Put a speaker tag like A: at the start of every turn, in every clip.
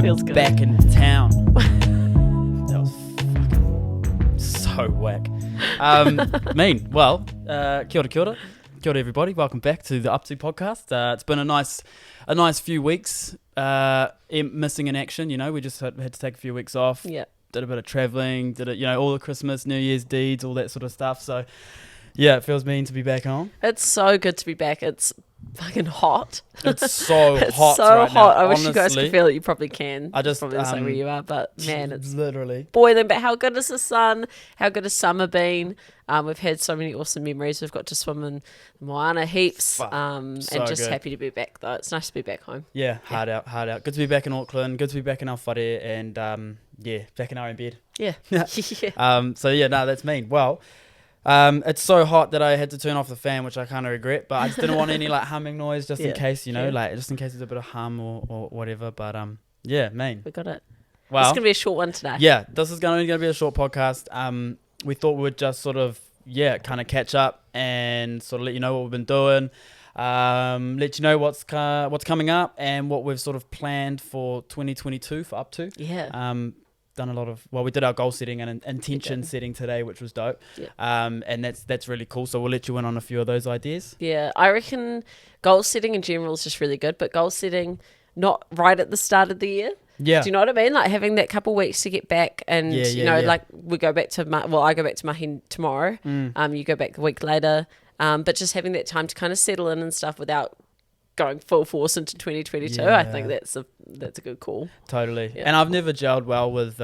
A: Feels good.
B: back in town. That was fucking so whack. Kia ora, kia ora. Kia ora everybody, welcome back to the Up2 podcast. It's been a nice few weeks missing in action, you know. We just had to take a few weeks off.
A: Yeah.
B: Did a bit of travelling, did it, you know, all the Christmas, New Year's deeds, all that sort of stuff. So yeah, it feels mean to be back home.
A: It's so good to be back. It's fucking hot.
B: It's so
A: It's
B: hot
A: so
B: right
A: hot.
B: now.
A: I wish you guys
B: honestly.
A: could feel it. You probably can.
B: I just,
A: probably the same where you are, but man, it's
B: literally
A: boiling. But how good is the sun? How good has summer been? We've had so many awesome memories. We've got to swim in Moana heaps.
B: Fuck,
A: and
B: so
A: just
B: good.
A: happy to be back though. It's nice to be back home.
B: Yeah, hard out. Good to be back in Auckland. Good to be back in our whare and back in our own bed.
A: Yeah.
B: So yeah, no, that's mean. Well, it's so hot that I had to turn off the fan, which I kind of regret. But I just didn't want any like humming noise, just in case, you know, just in case there's a bit of hum or whatever. But yeah, mean.
A: We got it.
B: Well,
A: It's gonna be a short one today.
B: yeah, this is only going to be a short podcast. We thought we'd just sort of kind of catch up and sort of let you know what we've been doing. Let you know what's coming up and what we've sort of planned for 2022 for Up2.
A: Yeah.
B: Done a lot of, we did our goal setting and intention setting today, which was dope.
A: Yeah.
B: And that's really cool. So we'll let you in on a few of those ideas.
A: Yeah, I reckon goal setting in general is just really good, but goal setting not right at the start of the year.
B: Yeah.
A: Do you know what I mean? Like having that couple weeks to get back and, like we go back to, I go back to Mahi tomorrow. You go back the week later. But just having that time to kind of settle in and stuff without going full force into 2022, I think that's a good call.
B: Totally.
A: Yeah.
B: And I've never gelled well with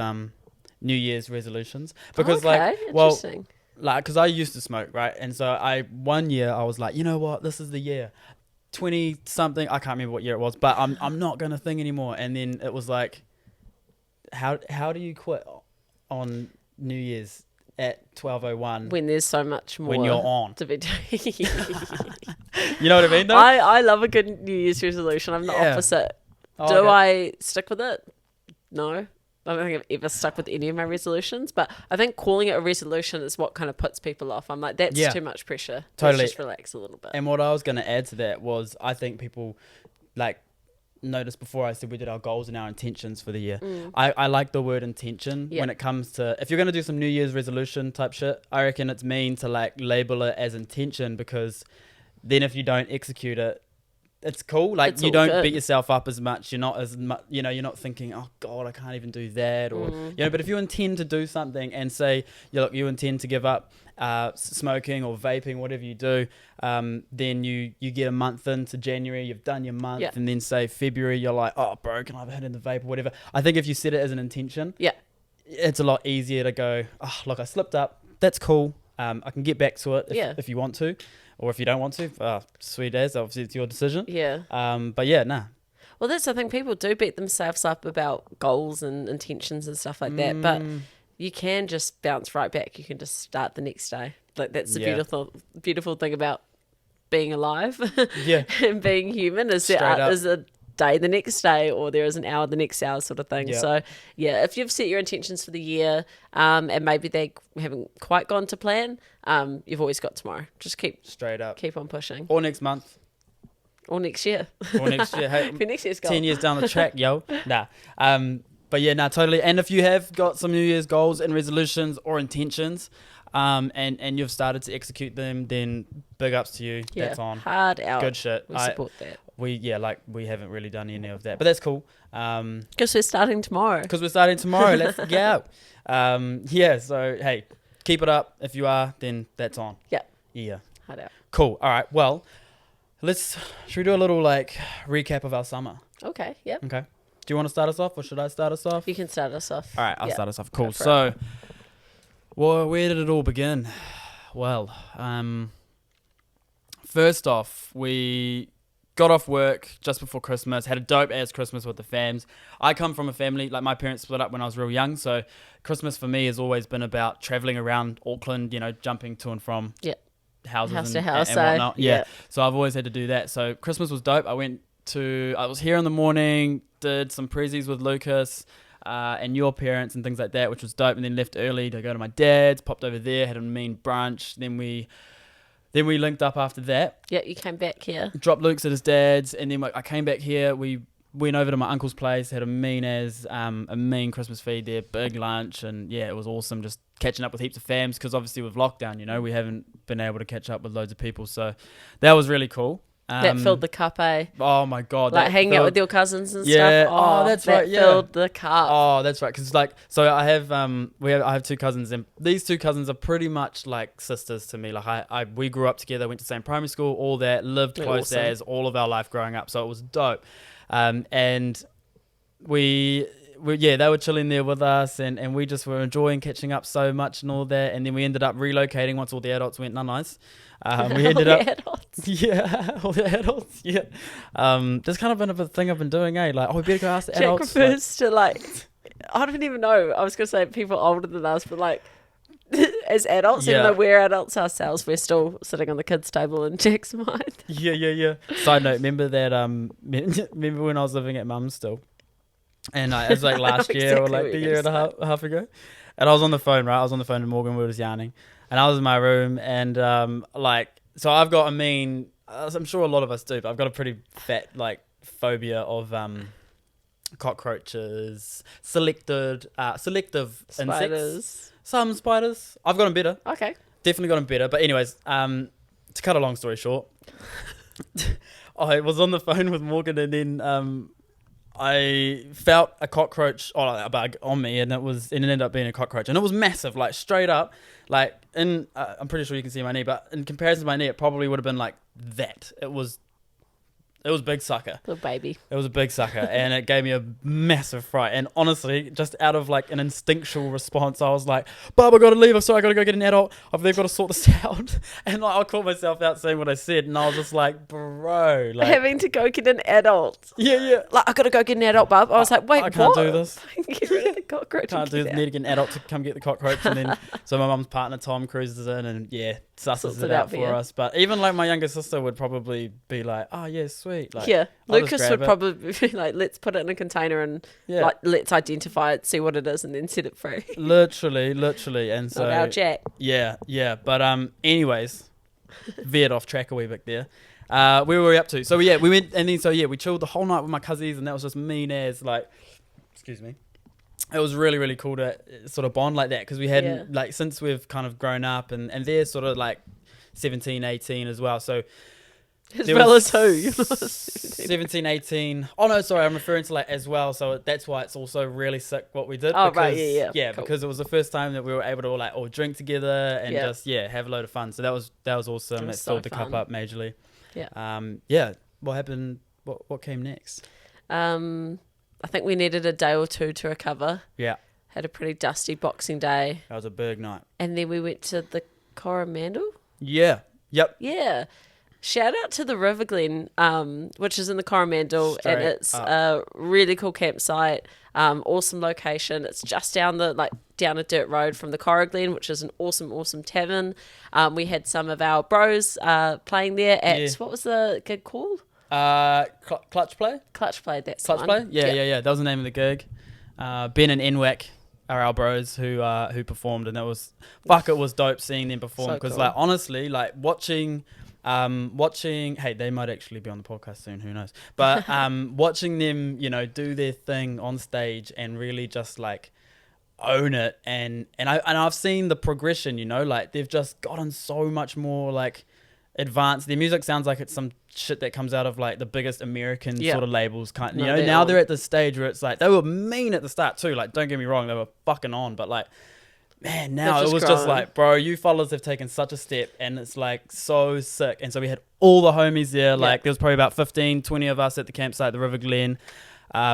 B: New Year's resolutions because
A: interesting.
B: because I used to smoke, right? And so one year I was like, you know what, this is the year, 20 something, I can't remember what year it was, but I'm not gonna think anymore. And then it was like, how do you quit on New Year's at 12:01
A: when there's so much more
B: when you're on
A: to be doing?
B: You know what I mean though?
A: I love a good New Year's resolution. I'm the opposite. Do I stick with it? No. I don't think I've ever stuck with any of my resolutions, but I think calling it a resolution is what kind of puts people off. I'm like, that's too much pressure.
B: Totally.
A: Let's just relax a little bit.
B: And what I was going to add to that was I think people like noticed before I said we did our goals and our intentions for the year. I like the word intention when it comes to, if you're going to do some New Year's resolution type shit, I reckon it's mean to like label it as intention, because then if you don't execute it, it's cool. Like
A: It's
B: you
A: all
B: don't
A: good.
B: beat yourself up as much. You're not as much, you know, you're not thinking, oh God, I can't even do that. Or, you know, but if you intend to do something and say, you intend to give up smoking or vaping, whatever you do, then you get a month into January, you've done your month, and then say February, you're like, oh bro, can I have a hit in the vape or whatever. I think if you set it as an intention, it's a lot easier to go, oh look, I slipped up, that's cool. I can get back to it if you want to, or if you don't want to, sweet as, obviously it's your decision.
A: Yeah.
B: But yeah, nah.
A: Well, that's the thing. People do beat themselves up about goals and intentions and stuff like that, but you can just bounce right back. You can just start the next day. Like that's the beautiful thing about being alive and being human is there is a day the next day, or there is an hour the next hour, sort of thing. So yeah, if you've set your intentions for the year and maybe they haven't quite gone to plan, you've always got tomorrow. Just keep on pushing,
B: or next month,
A: or next year,
B: Hey,
A: for next year's goal.
B: 10 years down the track, yo. But yeah, totally. And if you have got some New Year's goals and resolutions or intentions, and you've started to execute them, then big ups to you. That's on.
A: Hard out.
B: Good shit.
A: We support that.
B: We haven't really done any of that, but that's cool.
A: Because we're starting tomorrow.
B: Let's go. So hey, keep it up. If you are, then that's on. Yeah.
A: Hard out.
B: Cool. All right. Well, should we do a little like recap of our summer?
A: Okay. Yep.
B: Okay. Do you want to start us off, or should I start us off?
A: You can start us off.
B: All right, I'll start us off. Cool. So, where did it all begin? Well, first off, we got off work just before Christmas, had a dope ass Christmas with the fams. I come from a family, like my parents split up when I was real young, so Christmas for me has always been about travelling around Auckland, you know, jumping to and from houses
A: house
B: and,
A: to house,
B: and whatnot.
A: yeah.
B: So I've always had to do that. So Christmas was dope. I was here in the morning, did some prezzies with Lucas and your parents and things like that, which was dope, and then left early to go to my dad's, popped over there, had a mean brunch, then we linked up after that.
A: Yeah, you came back here.
B: Dropped Luke's at his dad's, and then I came back here. We went over to my uncle's place, had a mean Christmas feed there, big lunch, and yeah, it was awesome just catching up with heaps of fams, because obviously with lockdown, you know, we haven't been able to catch up with loads of people, so that was really cool.
A: That filled the cup, eh?
B: Oh my God.
A: Like hanging out with your cousins and
B: yeah.
A: stuff.
B: Oh, that's right. Yeah.
A: Filled the cup.
B: Oh, that's right. Because like, so I have 2 cousins, and these 2 cousins are pretty much like sisters to me. Like we grew up together, went to the same primary school, all that, lived close as all of our life growing up. So it was dope. And they were chilling there with us, and we just were enjoying catching up so much and all that. And then we ended up relocating once all the adults went nice. We ended up, yeah, all the adults, yeah. That's kind of been a thing I've been doing, eh? Like, we better go ask the adults.
A: Jack refers to like, I don't even know. I was gonna say people older than us, but like, as adults, even though we're adults ourselves, we're still sitting on the kids' table in Jack's mind.
B: Yeah. Side note: remember that? Remember when I was living at Mum's still, and it was like last year or like the year and a half ago, and I was on the phone, right? I was on the phone to Morgan. We were just yarning. And I was in my room, and so I've got I'm sure a lot of us do, but I've got a pretty fat like phobia of cockroaches, selective
A: Spiders.
B: insects, some spiders. I've gotten better.
A: Okay,
B: definitely gotten better. But anyways, to cut a long story short, I was on the phone with Morgan, and then I felt a cockroach a bug on me, and it ended up being a cockroach, and it was massive, like straight up, like I'm pretty sure you can see my knee, but in comparison to my knee, it probably would have been like that. It was big sucker.
A: Little baby. It
B: was a big sucker, and it gave me a massive fright. And honestly, just out of like an instinctual response, I was like, "Bob, I gotta leave. I'm sorry, I gotta go get an adult. They've got to sort this out." And like, I caught myself out saying what I said, and I was just like, "Bro, like
A: having to go get an adult."
B: Yeah.
A: Like, I gotta go get an adult, Bob. I was like, "Wait,
B: I can't
A: what?
B: do this.
A: Get rid of the cockroach.
B: Can't do this. Need to get an adult to come get the cockroach." And then so my mum's partner Tom cruises in and susses it out for us. But even like my younger sister would probably be like, "Oh yeah, sweet." Like,
A: yeah. Lucas would probably be like, "Let's put it in a container and like let's identify it, see what it is, and then set it free."
B: Literally, and so
A: not our Jack.
B: Yeah. But anyways, veered off track a wee bit there. Where were we up to? So we went, and then we chilled the whole night with my cousins, and that was just mean as like, excuse me. It was really, really cool to sort of bond like that, because we hadn't like, since we've kind of grown up, and they're sort of like 17, 18 as well. So
A: as well as who?
B: 17, 18. Oh no, sorry, I'm referring to like as well. So that's why it's also really sick what we did.
A: Oh,
B: because,
A: right, yeah.
B: Yeah,
A: cool.
B: Because it was the first time that we were able to all drink together and just have a load of fun. So that was awesome. It filled the cup up majorly.
A: Yeah.
B: What happened? What came next?
A: I think we needed a day or two to recover.
B: Yeah.
A: Had a pretty dusty Boxing Day.
B: That was a big night.
A: And then we went to the Coromandel.
B: Yeah. Yep.
A: Yeah. Shout out to the River Glen, which is in the Coromandel, and it's a really cool campsite. Awesome location. It's just down a dirt road from the Corra Glen, which is an awesome tavern. We had some of our bros playing there at what was the gig called?
B: Clutch Play.
A: Clutch Play. That's
B: Clutch Play. Yeah. That was the name of the gig. Ben and Enwack are our bros who performed, and it was dope seeing them perform, because like honestly, like watching. Hey, they might actually be on the podcast soon, who knows, but watching them do their thing on stage and really just like own it, and I've seen the progression, like they've just gotten so much more like advanced. Their music sounds like it's some shit that comes out of like the biggest American sort of labels now they're at the stage where it's like, they were mean at the start too, like don't get me wrong, they were fucking on, but like, man, now it was just like, bro, you fellas have taken such a step, and it's like so sick. And so we had all the homies there, like there was probably about 15, 20 of us at the campsite, the River Glen,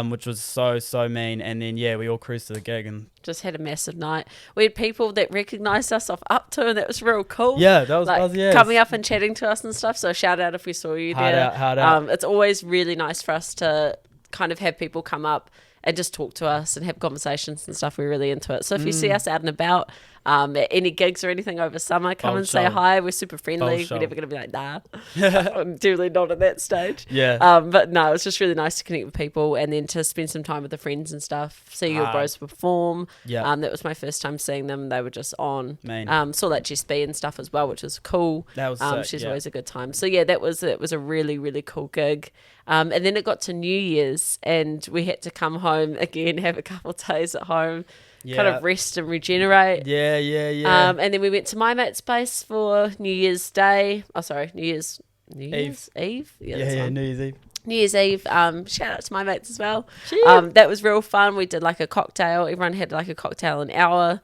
B: which was so mean. And then we all cruised to the gig and
A: just had a massive night. We had people that recognised us off Up2, and that was real cool.
B: Yeah, that was
A: like, coming up and chatting to us and stuff. So shout out if we saw you there.
B: Hard out.
A: It's always really nice for us to kind of have people come up and just talk to us and have conversations and stuff. We're really into it. So if you see us out and about at any gigs or anything over summer, come and say hi. We're super friendly. We're never going to be like, nah. I'm definitely not at that stage.
B: Yeah.
A: But no, it's just really nice to connect with people, and then to spend some time with the friends and stuff. See your bros perform.
B: Yeah.
A: That was my first time seeing them. They were just on.
B: Main.
A: Saw that Jess B and stuff as well, which was cool.
B: That was sick,
A: she's always a good time. So yeah, it was a really, really cool gig. And then it got to New Year's and we had to come home again, have a couple of days at home, kind of rest and regenerate.
B: Yeah.
A: And then we went to my mate's place for New Year's Day. Oh, sorry, New Year's Eve?
B: Yeah, New Year's Eve.
A: New Year's Eve, shout out to my mates as well. That was real fun. We did like a cocktail. Everyone had like a cocktail an hour,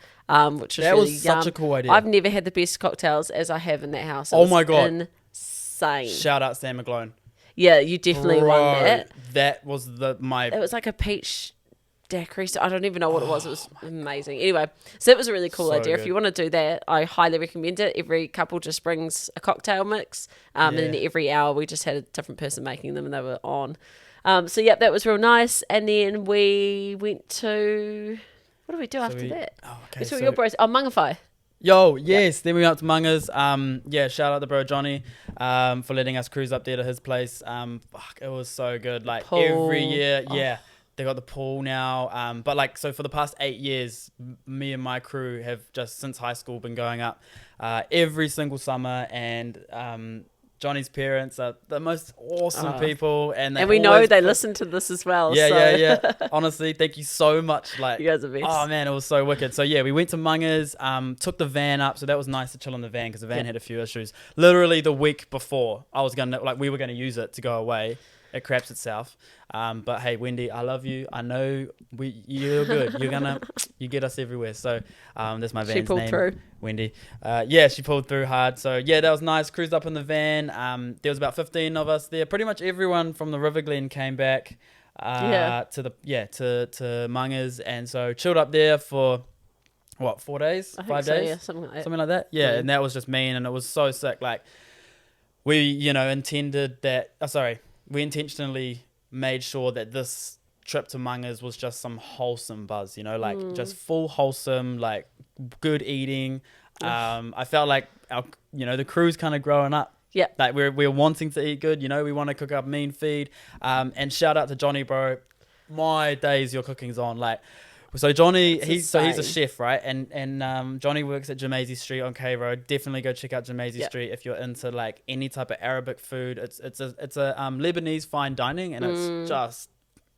A: which was really
B: such a cool idea.
A: I've never had the best cocktails as I have in that house.
B: Oh my God.
A: Insane.
B: Shout out Sam McGlone.
A: Yeah, you definitely won that.
B: That was
A: It was like a peach daiquiri. So I don't even know what it was. It was amazing. Anyway, so it was a really cool idea.
B: Good.
A: If you want to do that, I highly recommend it. Every couple just brings a cocktail mix. And then every hour we just had a different person making them and they were on. So that was real nice. And then we went to, what did we do after that?
B: Oh, okay.
A: We saw your bros. Oh, Mangawhai.
B: Yo, yes. Then we went up to Maccas. Shout out to bro Johnny for letting us cruise up there to his place. It was so good. Like
A: Pool.
B: every year, they got the pool now. But like, so for the past 8 years, me and my crew have just since high school been going up every single summer. And Johnny's parents are the most awesome people, and
A: we know they listen to this as well.
B: Yeah. Honestly, thank you so much. Like,
A: you guys are best.
B: Oh man, it was so wicked. So we went to Maccas, took the van up, so that was nice to chill in the van because the van had a few issues. Literally the week before, we were gonna use it to go away. It craps itself. But hey, Wendy, I love you. I know you're good. You get us everywhere. So that's my van's name. She pulled through. Wendy. She pulled through hard. So that was nice. Cruised up in the van. There was about 15 of us there. Pretty much everyone from the River Glen came back to Maccas, and so chilled up there for 4 days? 5 days?
A: Yeah, something
B: like that. Yeah, and that was just mean, and it was so sick. Like we intentionally made sure that this trip to Maccas was just some wholesome buzz, just full wholesome, like good eating. I felt like the crew's kind of growing up.
A: Yeah.
B: Like we're wanting to eat good, we want to cook up mean feed. And shout out to Johnny, bro. My days your cooking's on. Like, so Johnny, he's a chef, right? And Johnny works at Jamaizi Street on K Road. Definitely go check out Jamaizi Street if you're into like any type of Arabic food. It's a Lebanese fine dining, and it's just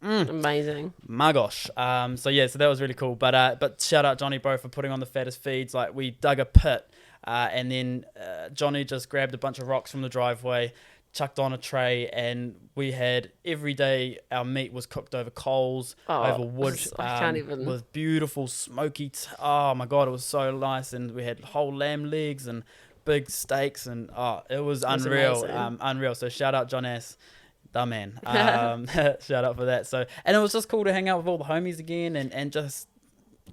A: amazing.
B: My gosh. So that was really cool. But shout out Johnny, bro, for putting on the fattest feeds. Like, we dug a pit, and then Johnny just grabbed a bunch of rocks from the driveway, chucked on a tray, and we had every day our meat was cooked over coals, over wood.
A: I can't even.
B: With beautiful smoky. Oh my God, it was so nice, and we had whole lamb legs and big steaks, and it was unreal. Unreal. So shout out John S. The man. Shout out for that. So, and it was just cool to hang out with all the homies again, and just.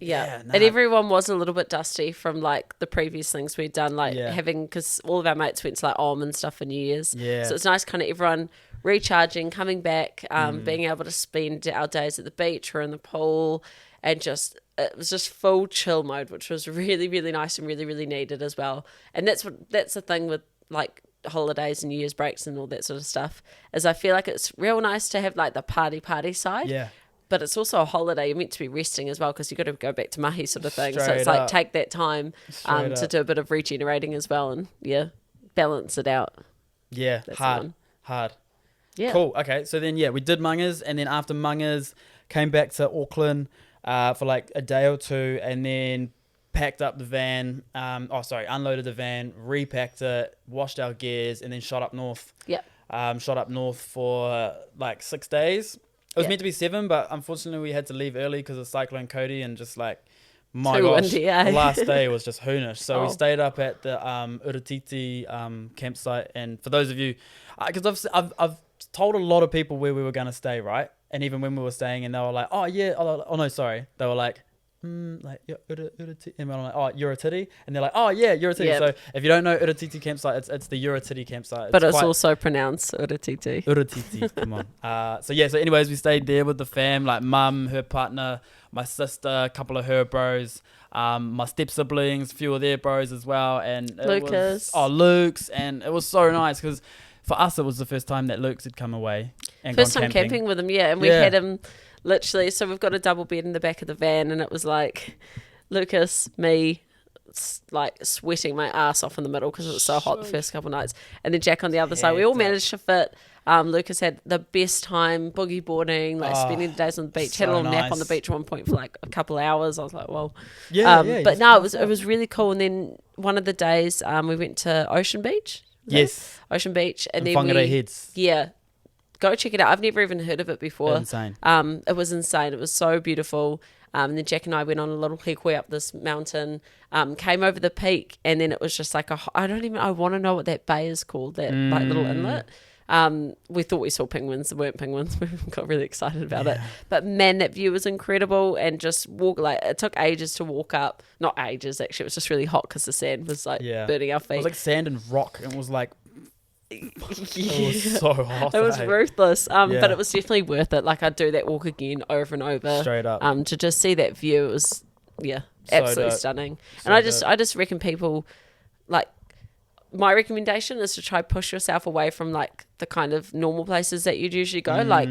A: And everyone was a little bit dusty from like the previous things we'd done, because all of our mates went to like Om and stuff for New Year's. So it's nice, kind of everyone recharging, coming back, being able to spend our days at the beach or in the pool, and it was just full chill mode, which was really, really nice and really, really needed as well. And that's the thing with like holidays and New Year's breaks and all that sort of stuff, is I feel like it's real nice to have like the party side. Yeah. But it's also a holiday. You're meant to be resting as well, because you've got to go back to mahi sort of thing. So it's like take that time to do a bit of regenerating as well, and balance it out.
B: Yeah, hard. Yeah. Cool. Okay, so then we did Maccas, and then after Maccas came back to Auckland for like a day or two, and then packed up the van. Unloaded the van, repacked it, washed our gears, and then shot up north. Shot up north for like 6 days. It was meant to be 7, but unfortunately we had to leave early because of Cyclone Cody, and just like, my gosh, the last day was just hoonish. So we stayed up at the Uratiti campsite. And for those of you, because I've told a lot of people where we were going to stay, right? And even when we were staying, and they were like, they were like, Uratiti, and I'm like, Uratiti, and they're like, Uratiti. Yep. So if you don't know Uratiti campsite, it's the Uratiti campsite.
A: But it's also pronounced Uratiti.
B: Uratiti, come on. So anyways, we stayed there with the fam, like mum, her partner, my sister, a couple of her bros, my step siblings, a few of their bros as well, and Luke's, and it was so nice because for us it was the first time that Luke's had come away and
A: first time camping with him, and we had him. Literally, so we've got a double bed in the back of the van, and it was like Lucas, me, like sweating my ass off in the middle because it was so hot the first couple of nights, and then Jack on the other side. We all managed to fit Lucas had the best time boogie boarding, like spending the days on the beach.
B: So
A: had a little nap on the
B: nice.
A: beach at one point for like a couple of hours. I was like, well,
B: Yeah,
A: but no, it was really cool. And then one of the days, we went to Ocean Beach. Ocean Beach, and then
B: Whānau Heads.
A: Yeah, go check it out. I've never even heard of it before.
B: Insane.
A: It was insane. It was so beautiful. And then Jack and I went on a little hikoi up this mountain, came over the peak, and then it was just like I want to know what that bay is called, that like little inlet. We thought we saw penguins. There weren't penguins. We got really excited about it. But man, that view was incredible, and just it took ages to walk up. Not ages, actually. It was just really hot because the sand was like burning our feet.
B: It was like sand and rock. It was like, it was so hot.
A: It was ruthless, but it was definitely worth it. Like, I'd do that walk again over and over.
B: Straight up.
A: To just see that view. It was, absolutely stunning.
B: So
A: and I just reckon people, like, my recommendation is to try push yourself away from, like, the kind of normal places that you'd usually go. Like,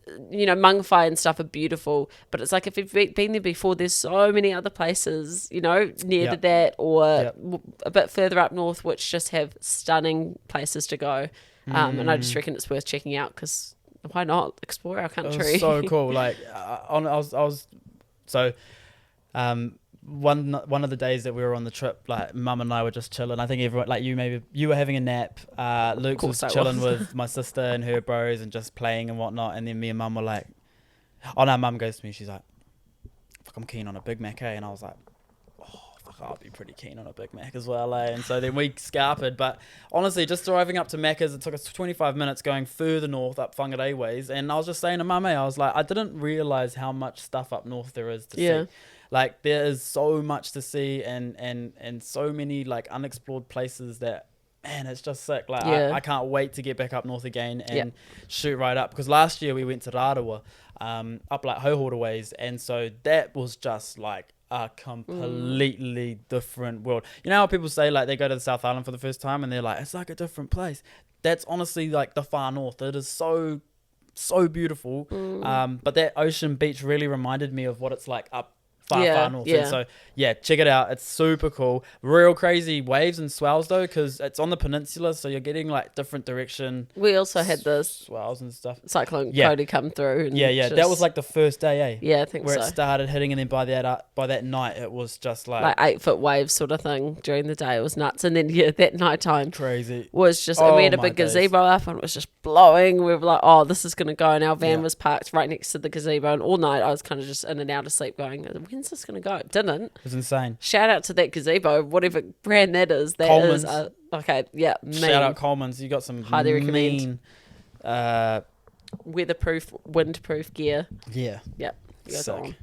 A: Mangawhai and stuff are beautiful, but it's like if you've been there before, there's so many other places, near to that or a bit further up north, which just have stunning places to go. And I just reckon it's worth checking out because why not explore our country?
B: It was so cool. Like, one of the days that we were on the trip, like Mum and I were just chilling. I think everyone, like you were having a nap. Luke was chilling with my sister and her bros and just playing and whatnot. And then me and Mum were like, oh no, Mum goes to me, she's like, fuck, I'm keen on a Big Mac, eh? And I was like, oh, fuck, I'll be pretty keen on a Big Mac as well, eh? And so then we scarpered. But honestly, just driving up to Maccas, it took us 25 minutes going further north up Whangarei ways. And I was just saying to Mum, I was like, I didn't realise how much stuff up north there is to see. Like, there is so much to see and so many, like, unexplored places that, man, it's just sick. Like, I can't wait to get back up north again and shoot right up. Because last year we went to Rārawa, up, like, Hauhora ways. And so that was just, like, a completely different world. You know how people say, like, they go to the South Island for the first time and they're like, it's like a different place. That's honestly, like, the far north. It is so beautiful. But that Ocean Beach really reminded me of what it's like up far north. And so check it out. It's super cool. Real crazy waves and swells though, because it's on the peninsula, so you're getting like different direction.
A: We also had the
B: swells and stuff.
A: Cyclone Cody come through. And
B: that was like the first day, eh?
A: Yeah, I think
B: where
A: so.
B: It started hitting, and then by that night it was just like
A: 8-foot waves sort of thing during the day. It was nuts. And then that nighttime
B: crazy
A: was just, and we had a big gazebo up and it was just blowing. We were like, oh, this is gonna go. And our van was parked right next to the gazebo, and all night I was kind of just in and out of sleep going, when's this gonna go? It didn't.
B: It was insane.
A: Shout out to that gazebo, whatever brand that is. That
B: Coleman's.
A: is mean.
B: Shout out Coleman's. You got some
A: highly
B: recommend.
A: Weatherproof, windproof gear.
B: Yeah.
A: Yep.
B: Sick.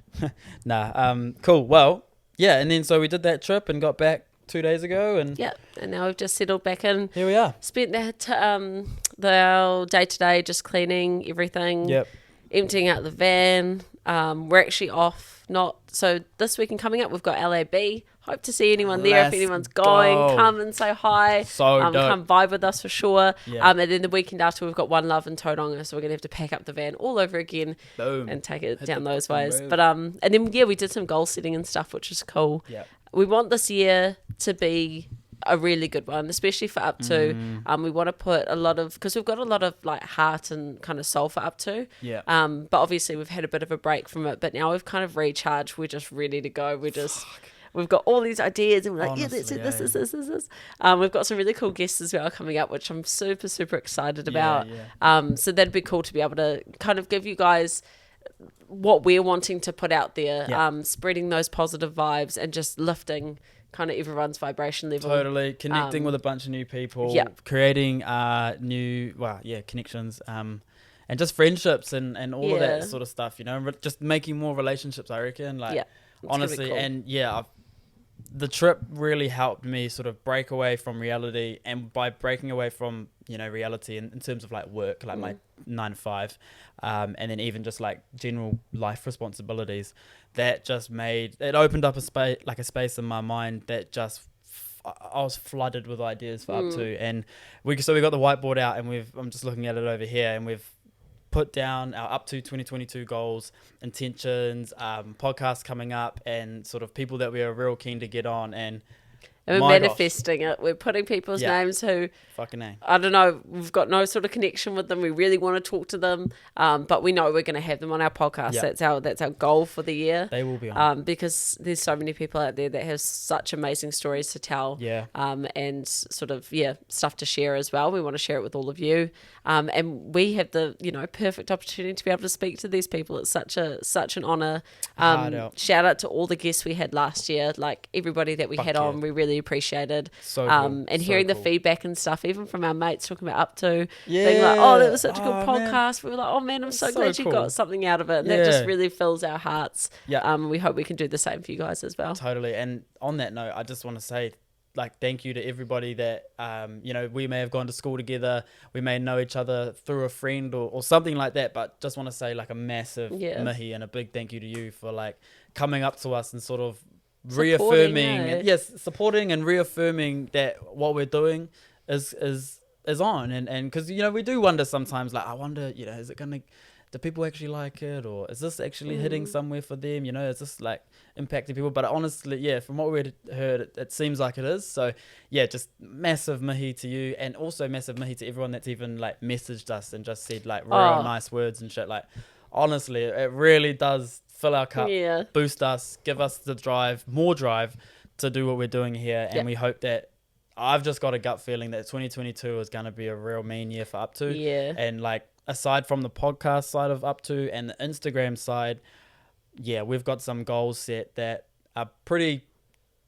B: Cool. Well, yeah, and then so we did that trip and got back 2 days ago, and
A: and now we've just settled back in.
B: Here we are.
A: Spent the day-to-day just cleaning everything.
B: Yep.
A: Emptying out the van. We're actually off. So this weekend coming up, we've got LAB. Hope to see anyone there. If anyone's going, come and say hi.
B: So dope.
A: Come vibe with us for sure.
B: Yeah.
A: And then the weekend after, we've got One Love in Tauranga, so we're gonna have to pack up the van all over again.
B: Boom.
A: And take it down those ways. But and then we did some goal setting and stuff, which is cool.
B: Yeah.
A: We want this year to be a really good one, especially for Up2. We want to put a lot of, because we've got a lot of like heart and kind of soul for Up2.
B: Yeah.
A: But obviously we've had a bit of a break from it, but now we've kind of recharged. We're just ready to go. We've got all these ideas and we're like,
B: Honestly,
A: let's do this. We've got some really cool guests as well coming up, which I'm super, super excited about. So that'd be cool to be able to kind of give you guys what we're wanting to put out there, spreading those positive vibes and just lifting kind of everyone's vibration level.
B: Totally. Connecting with a bunch of new people, creating new connections, and just friendships and all of that sort of stuff, just making more relationships, I reckon. Honestly, cool. And the trip really helped me sort of break away from reality, and by breaking away from reality in terms of like work, like my 9 to 5, and then even just like general life responsibilities, that just opened up a space in my mind that just I was flooded with ideas for Up2, and we got the whiteboard out, and I'm just looking at it over here, and we've put down our Up2 2022 goals, intentions, podcasts coming up, and sort of people that we are real keen to get on. And
A: And we're manifesting it. We're putting people's names who,
B: fucking name.
A: I don't know, we've got no sort of connection with them. We really want to talk to them, but we know we're going to have them on our podcast. That's our goal for the year.
B: They will be on.
A: Because there's so many people out there that have such amazing stories to tell.
B: Yeah.
A: And sort of stuff to share as well. We want to share it with all of you. And we have the perfect opportunity to be able to speak to these people. It's such an honor. Shout out to all the guests we had last year, like everybody that we had on. We really appreciated.
B: So cool.
A: And hearing the feedback and stuff, even from our mates talking about Up2, being like, oh, that was such a good podcast. Man. We were like, oh man, I'm so glad you got something out of it. And that just really fills our hearts. Yeah. We hope we can do the same for you guys as well.
B: Totally. And on that note, I just want to say, thank you to everybody that, we may have gone to school together. We may know each other through a friend or something like that. But just want to say a massive mihi and a big thank you to you for coming up to us and sort of supporting and reaffirming that what we're doing is on. And because, we do wonder sometimes, I wonder, is it going to, do people actually like it, or is this actually hitting somewhere for them? Is this impacting people? But honestly, from what we heard, it seems like it is. So just massive mihi to you, and also massive mihi to everyone that's even messaged us and just said real nice words and shit. Honestly, it really does fill our cup, boost us, give us the more drive to do what we're doing here. And we hope that, I've just got a gut feeling that 2022 is going to be a real mean year for Up2.
A: Yeah.
B: And aside from the podcast side of Up2 and the Instagram side, we've got some goals set that are pretty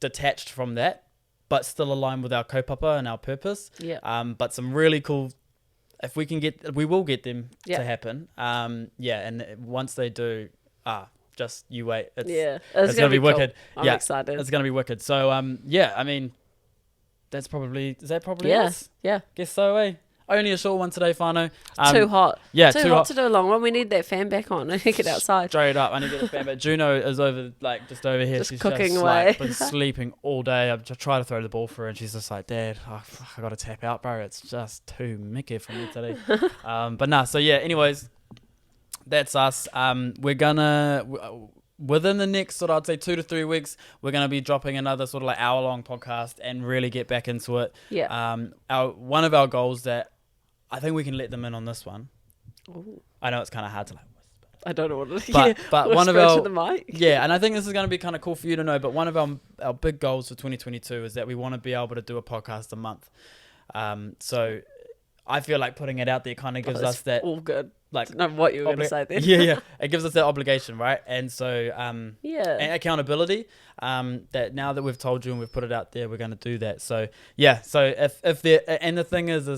B: detached from that, but still aligned with our kaupapa and our purpose.
A: Yeah.
B: But some really cool, if we will get them to happen. And once they do, just you wait. It's going to be wicked.
A: Cool. I'm excited.
B: It's going to be wicked. So, I mean, is that probably us?
A: Yeah.
B: Guess so, eh? Only a short one today, Whānau.
A: Too hot.
B: Yeah,
A: too hot to do a long one. We need that fan back on. I need to get outside.
B: Straight up. I need to get the fan back. Juno is just over here. She's
A: cooking
B: just
A: away.
B: Been sleeping all day. I've just tried to throw the ball for her, and she's just like, Dad, I got to tap out, bro. It's just too mickey for me today. But nah. So anyways, that's us. We're gonna. Within the next I'd say 2 to 3 weeks, we're going to be dropping another hour-long podcast and really get back into it.
A: Yeah.
B: One of our goals that I think we can let them in on this one.
A: Ooh.
B: I know it's kind of hard to whisper.
A: I don't know what it is.
B: But one of our
A: to the mic.
B: Yeah, and I think this is going to be kind of cool for you to know. But one of our big goals for 2022 is that we want to be able to do a podcast a month. So I feel like putting it out there kind of gives us that
A: all good. I don't know what you were going to say then.
B: Yeah. It gives us that obligation, right? And so, and accountability, that now that we've told you and we've put it out there, we're going to do that. So, so if there, and the thing is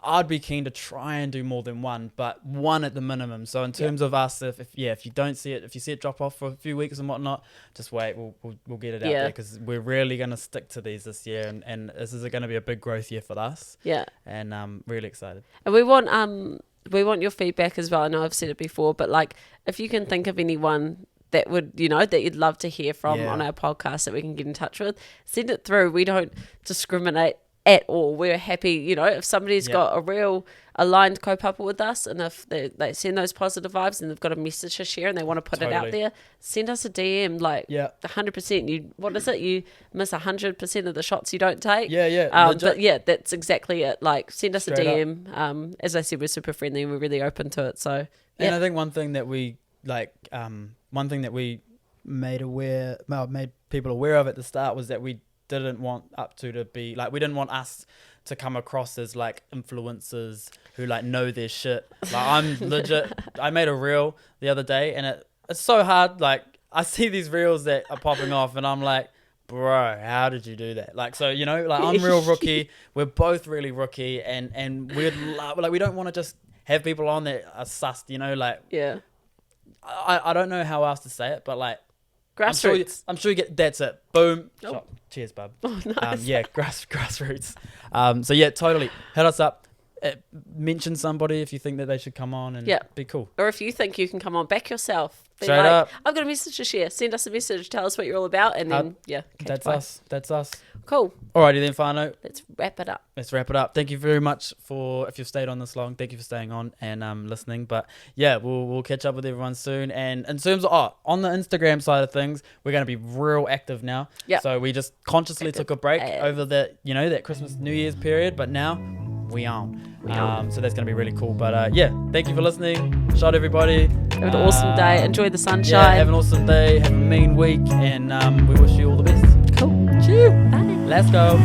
B: I'd be keen to try and do more than one, but one at the minimum. So in terms of us, if you don't see it, if you see it drop off for a few weeks and whatnot, just wait. We'll get it out there, because we're really going to stick to these this year, and this is going to be a big growth year for us. Yeah, and I'm really excited.
A: And we want your feedback as well. I know I've said it before, but if you can think of anyone that would, that you'd love to hear from on our podcast that we can get in touch with, send it through. We don't discriminate at all. We're happy, if somebody's got a real aligned kaupapa with us, and if they send those positive vibes and they've got a message to share and they want to put it out there, send us a DM. 100%. What is it? You miss 100% of the shots you don't take. But that's exactly it. Send us a DM. As I said, we're super friendly and we're really open to it. So
B: and I think one thing that we made people aware of at the start was that we didn't want Up2 to be we didn't want us to come across as influencers who know their shit. I'm legit. I made a reel the other day, and it's so hard. I see these reels that are popping off, and I'm like, bro, how did you do that? I'm real rookie. We're both really rookie, and we'd love, we don't want to just have people on that are sussed, I don't know how else to say it, but
A: grassroots.
B: I'm sure you get, that's it. Boom.
A: Oh.
B: Cheers, bub.
A: Oh, nice.
B: Grassroots. So totally. Hit us up. mention somebody if you think that they should come on and be cool.
A: Or if you think you can come on, back yourself. Be
B: Straight up.
A: I've got a message to share. Send us a message. Tell us what you're all about. And then,
B: That's us. That's us.
A: Cool.
B: Alrighty then, Whānau.
A: Let's wrap it up.
B: Thank you very much if you've stayed on this long. Thank you for staying on and listening. But yeah, we'll catch up with everyone soon. And in terms of on the Instagram side of things, we're going to be real active now. Yeah. So we just consciously took a break over that that Christmas New Year's period. But now we on. So that's going to be really cool. But thank you for listening. Shout everybody.
A: Have an awesome day. Enjoy the sunshine.
B: Yeah, have an awesome day. Have a mean week. And we wish you all the best.
A: Cool.
B: Cheers.
A: Bye.
B: Let's go.